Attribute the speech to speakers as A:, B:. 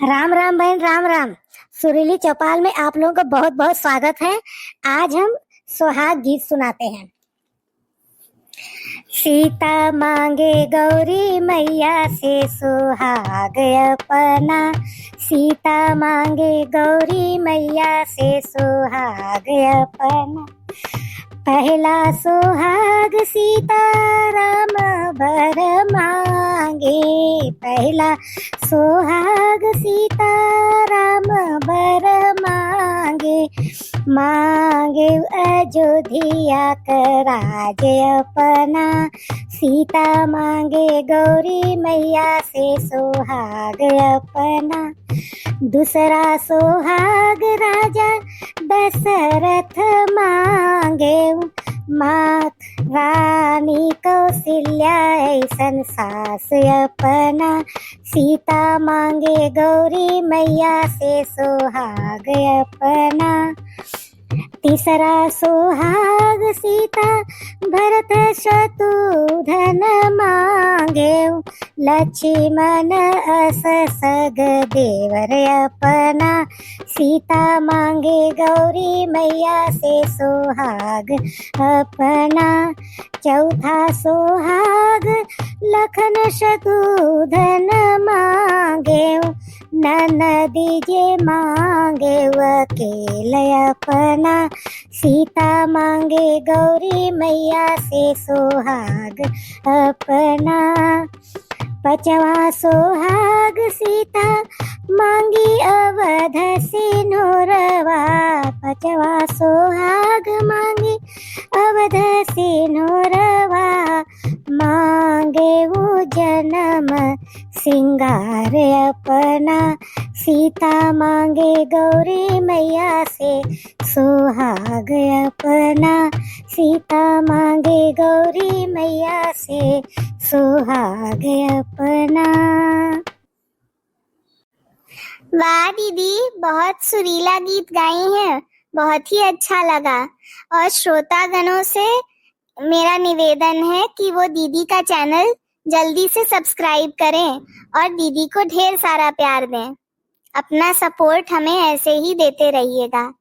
A: राम राम बहन, राम राम। सुरीली चौपाल में आप लोगों का बहुत बहुत स्वागत है। आज हम सुहाग गीत सुनाते हैं। सीता मांगे गौरी मैया से सुहाग अपना, सीता मांगे गौरी मैया से सुहाग अपना। पहला सुहाग सीता राम बर मांगे, पहला सुहाग सीता राम बर मांगे। मांगे अयोध्या का राज अपना, सीता मांगे गौरी मैया से सुहाग अपना। दूसरा सुहाग राजा दशरथ मांगे, माँ रानी कौशल्या ऐसन सास अपना, सीता मांगे गौरी मैया से सुहाग अपना। तीसरा सुहाग सीता भरत शत्रुघ्न मांगे, लक्ष्मण अस सग देवर अपना, सीता मांगे गौरी मैया से सुहाग अपना। चौथा सुहाग लखन शत्रुघ्न मांगे, ननदी जे मांगे वकील अपना, सीता मांगे गौरी मैया से सुहाग अपना। पांचवा सुहाग सीता मांगी अवध सिंदूरवा, पांचवा सुहाग मांगी अवध सिंदूरवा। मांगे वो जन्म सिंगार अपना, सीता मांगे गौरी मैया से सुहाग अपना, सीता मांगे गौरी मैया से सुहाग अपना।
B: वाह दीदी, बहुत सुरीला गीत गाई हैं, बहुत ही अच्छा लगा। और श्रोतागणों से मेरा निवेदन है कि वो दीदी का चैनल जल्दी से सब्सक्राइब करें और दीदी को ढेर सारा प्यार दें। अपना सपोर्ट हमें ऐसे ही देते रहिएगा।